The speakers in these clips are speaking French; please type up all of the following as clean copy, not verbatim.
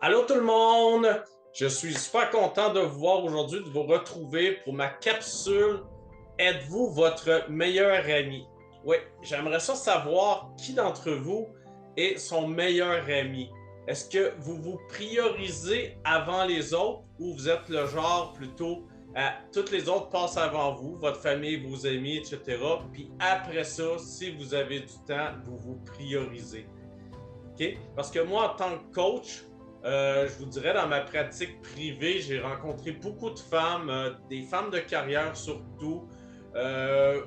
Allô tout le monde! Je suis super content de vous voir aujourd'hui, de vous retrouver pour ma capsule Êtes-vous votre meilleur ami? Oui, j'aimerais ça savoir qui d'entre vous est son meilleur ami. Est-ce que vous vous priorisez avant les autres ou vous êtes le genre plutôt à toutes les autres passent avant vous, votre famille, vos amis, etc. Puis après ça, si vous avez du temps, vous vous priorisez. OK? Parce que moi, en tant que coach, je vous dirais, dans ma pratique privée, j'ai rencontré beaucoup de femmes, des femmes de carrière surtout,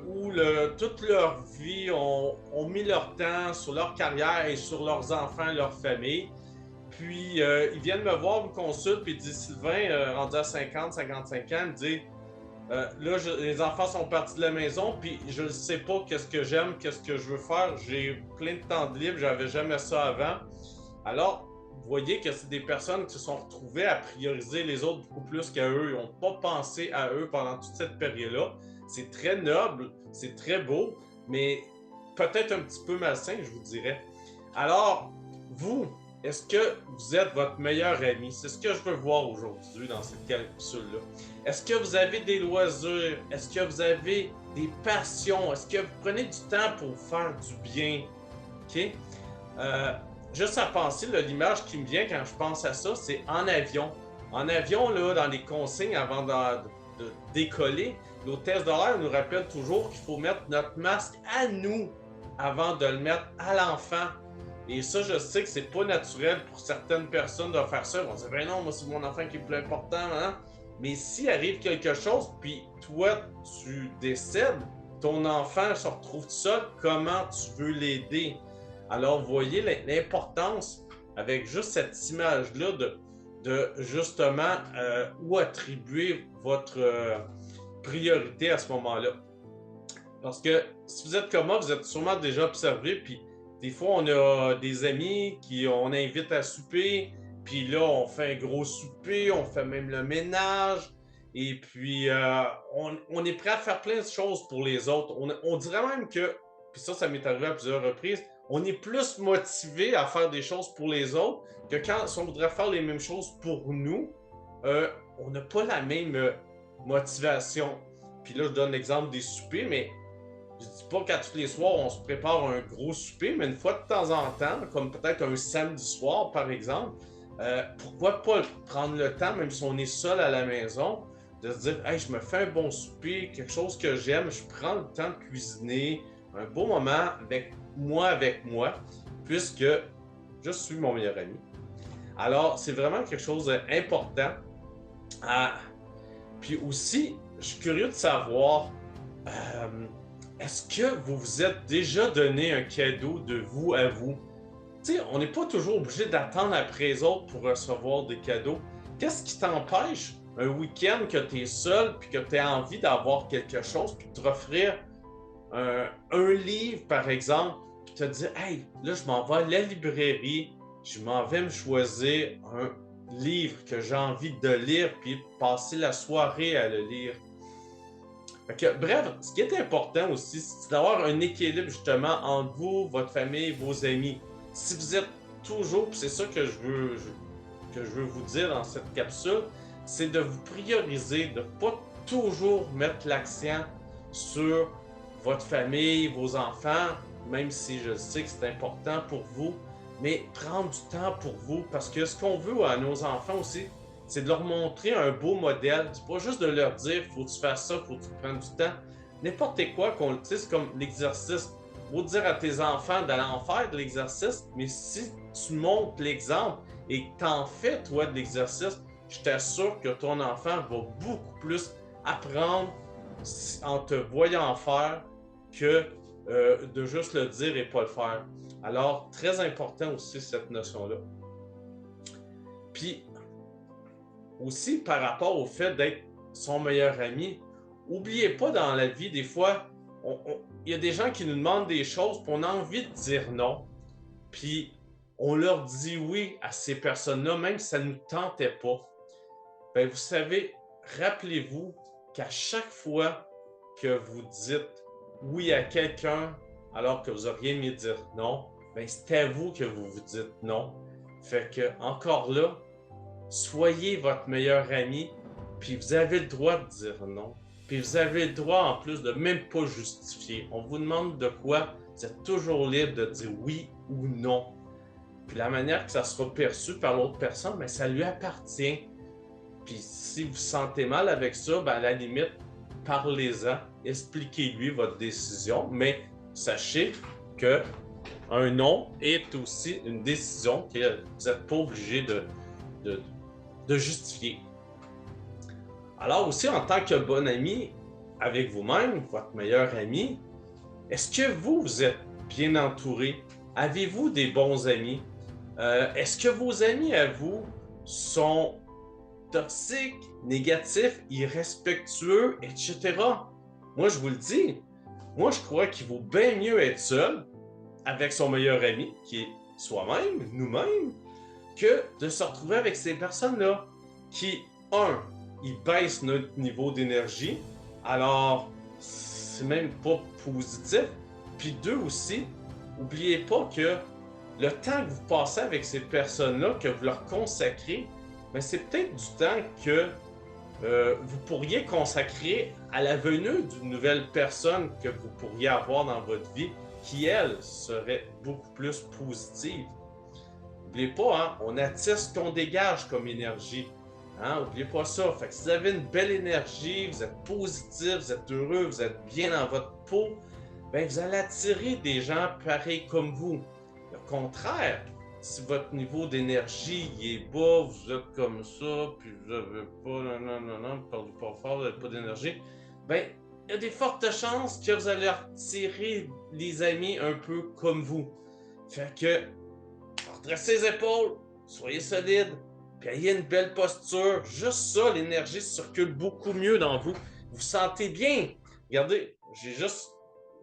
où toute leur vie ont mis leur temps sur leur carrière et sur leurs enfants, leur famille. Puis, ils viennent me voir, me consultent, puis ils disent, Sylvain, rendu à 50, 55 ans, ils me disent, là, les enfants sont partis de la maison, puis je ne sais pas qu'est-ce que j'aime, qu'est-ce que je veux faire. J'ai plein de temps de libre, j'avais jamais ça avant. Alors, vous voyez que c'est des personnes qui se sont retrouvées à prioriser les autres beaucoup plus qu'à eux. Ils n'ont pas pensé à eux pendant toute cette période-là. C'est très noble, c'est très beau, mais peut-être un petit peu malsain, je vous dirais. Alors, vous, est-ce que vous êtes votre meilleur ami? C'est ce que je veux voir aujourd'hui dans cette capsule-là. Est-ce que vous avez des loisirs? Est-ce que vous avez des passions? Est-ce que vous prenez du temps pour faire du bien? OK? Euh, Juste à penser, l'image qui me vient quand je pense à ça, c'est en avion. En avion, là, dans les consignes avant de décoller, l'hôtesse de l'air nous rappelle toujours qu'il faut mettre notre masque à nous avant de le mettre à l'enfant. Et ça, je sais que c'est pas naturel pour certaines personnes de faire ça. Ils vont dire, ben non, moi, c'est mon enfant qui est le plus important, hein? Mais s'il arrive quelque chose, puis toi, tu décèdes, ton enfant se retrouve seul, comment tu veux l'aider? Alors, vous voyez l'importance avec juste cette image-là de justement où attribuer votre priorité à ce moment-là. Parce que si vous êtes comme moi, vous êtes sûrement déjà observé, puis des fois, on a des amis qui on invite à souper, puis là, on fait un gros souper, on fait même le ménage, et puis on est prêt à faire plein de choses pour les autres. On dirait même que, puis ça m'est arrivé à plusieurs reprises, on est plus motivé à faire des choses pour les autres que quand si on voudrait faire les mêmes choses pour nous, on n'a pas la même motivation. Puis là, je donne l'exemple des soupers, mais je dis pas qu'à tous les soirs, on se prépare un gros souper, mais une fois de temps en temps, comme peut-être un samedi soir, par exemple, pourquoi pas prendre le temps, même si on est seul à la maison, de se dire, hey, je me fais un bon souper, quelque chose que j'aime, je prends le temps de cuisiner, un beau moment avec moi, puisque je suis mon meilleur ami. Alors, c'est vraiment quelque chose d'important. Ah, puis aussi, je suis curieux de savoir, euh, est-ce que vous vous êtes déjà donné un cadeau de vous à vous? Tu sais, on n'est pas toujours obligé d'attendre après les autres pour recevoir des cadeaux. Qu'est-ce qui t'empêche un week-end que tu es seul puis que tu as envie d'avoir quelque chose puis de te offrir un livre, par exemple, puis te dire, hey, là, je m'en vais à la librairie, je m'en vais me choisir un livre que j'ai envie de lire puis passer la soirée à le lire. Fait que, bref, ce qui est important aussi, c'est d'avoir un équilibre justement entre vous, votre famille, vos amis. Si vous êtes toujours, puis c'est ça que je veux vous dire dans cette capsule, c'est de vous prioriser, de ne pas toujours mettre l'accent sur votre famille, vos enfants, même si je sais que c'est important pour vous, mais prendre du temps pour vous, parce que ce qu'on veut à nos enfants aussi, c'est de leur montrer un beau modèle. C'est pas juste de leur dire, faut que tu fasses ça, faut que tu prennes du temps. N'importe quoi qu'on le dise comme l'exercice. Faut dire à tes enfants d'aller en faire de l'exercice, mais si tu montres l'exemple et que tu en fais toi de l'exercice, je t'assure que ton enfant va beaucoup plus apprendre en te voyant faire que de juste le dire et pas le faire. Alors, très important aussi cette notion-là. Puis, aussi par rapport au fait d'être son meilleur ami, oubliez pas dans la vie, des fois, il y a des gens qui nous demandent des choses, puis on a envie de dire non, puis on leur dit oui à ces personnes-là, même si ça ne nous tentait pas. Ben, vous savez, rappelez-vous qu'à chaque fois que vous dites oui à quelqu'un alors que vous auriez aimé dire non, ben c'est à vous que vous vous dites non. Fait que, encore là, soyez votre meilleur ami, puis vous avez le droit de dire non. Puis vous avez le droit, en plus, de même pas justifier. On vous demande de quoi, vous êtes toujours libre de dire oui ou non. Puis la manière que ça sera perçu par l'autre personne, ben, ça lui appartient. Puis si vous vous sentez mal avec ça, ben, à la limite, parlez-en, expliquez-lui votre décision, mais sachez que un non est aussi une décision que vous n'êtes pas obligé de justifier. Alors aussi, en tant que bon ami avec vous-même, votre meilleur ami, est-ce que vous êtes bien entouré? Avez-vous des bons amis? Est-ce que vos amis à vous sont toxiques, négatifs, irrespectueux, etc.? Moi, je vous le dis, moi, je crois qu'il vaut bien mieux être seul avec son meilleur ami, qui est soi-même, nous-mêmes, que de se retrouver avec ces personnes-là qui, ils baissent notre niveau d'énergie, alors c'est même pas positif. Puis deux aussi, n'oubliez pas que le temps que vous passez avec ces personnes-là, que vous leur consacrez, ben c'est peut-être du temps que vous pourriez consacrer à la venue d'une nouvelle personne que vous pourriez avoir dans votre vie, qui, elle, serait beaucoup plus positive. N'oubliez pas, hein, on attire ce qu'on dégage comme énergie. Hein, n'oubliez pas ça. Fait que si vous avez une belle énergie, vous êtes positif, vous êtes heureux, vous êtes bien dans votre peau, ben vous allez attirer des gens pareils comme vous. Le contraire, si votre niveau d'énergie est bas, vous êtes comme ça, puis vous n'avez pas, non, parlez pas fort, vous n'avez pas d'énergie, ben il y a des fortes chances que vous allez attirer les amis un peu comme vous. Fait que, redressez les épaules, soyez solide, puis ayez une belle posture. Juste ça, l'énergie circule beaucoup mieux dans vous. Vous vous sentez bien. Regardez, je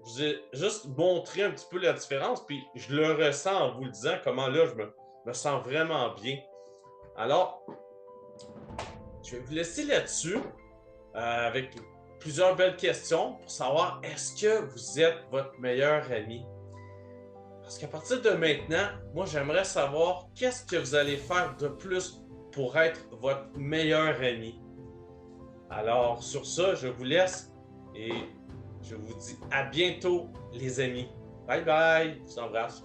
vous ai juste montré un petit peu la différence, puis je le ressens en vous le disant, comment là, je me sens vraiment bien. Alors, je vais vous laisser là-dessus, avec plusieurs belles questions pour savoir est-ce que vous êtes votre meilleur ami? Parce qu'à partir de maintenant, moi, j'aimerais savoir qu'est-ce que vous allez faire de plus pour être votre meilleur ami. Alors, sur ça, je vous laisse et je vous dis à bientôt, les amis. Bye bye, je vous embrasse.